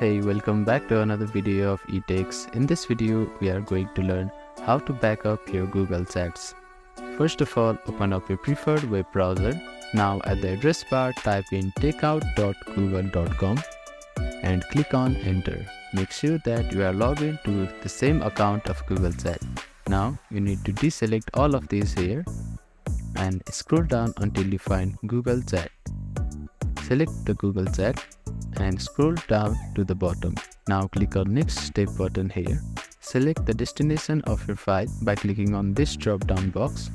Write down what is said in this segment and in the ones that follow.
Hey, welcome back to another video of eTechs. In this video, we are going to learn how to back up your Google Chats. First of all, open up your preferred web browser. Now at the address bar, type in takeout.google.com and click on enter. Make sure that you are logged in to the same account of Google Chat. Now you need to deselect all of these here and scroll down until you find Google Chat. Select the Google Chat and scroll down to the bottom. Now click on next step button here. Select the destination of your file by clicking on this drop down box.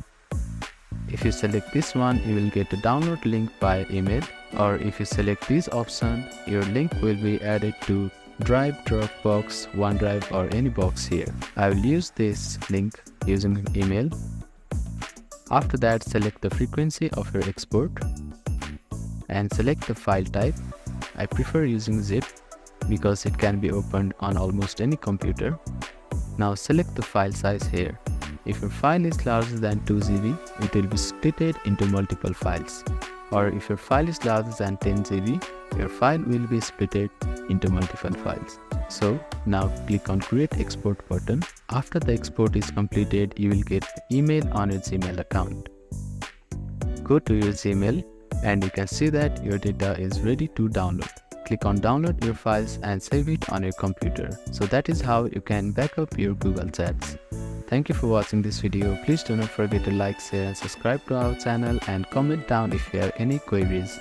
If you select this one, you will get a download link by email, or if you select this option, your link will be added to Drive, Dropbox, OneDrive or any box here. I will use this link using email. After that, select the frequency of your export and select the file type. I prefer using zip because it can be opened on almost any computer. Now select the file size here. If your file is larger than 2 GB, it will be splitted into multiple files. Or if your file is larger than 10 GB, your file will be splitted into multiple files. So now click on Create Export button. After the export is completed, you will get an email on your Gmail account. Go to your Gmail and you can see that your data is ready to download. Click on download your files and save it on your computer. So that is how you can back up your Google Chats. Thank you for watching this video. Please do not forget to like, share and subscribe to our channel and comment down if you have any queries.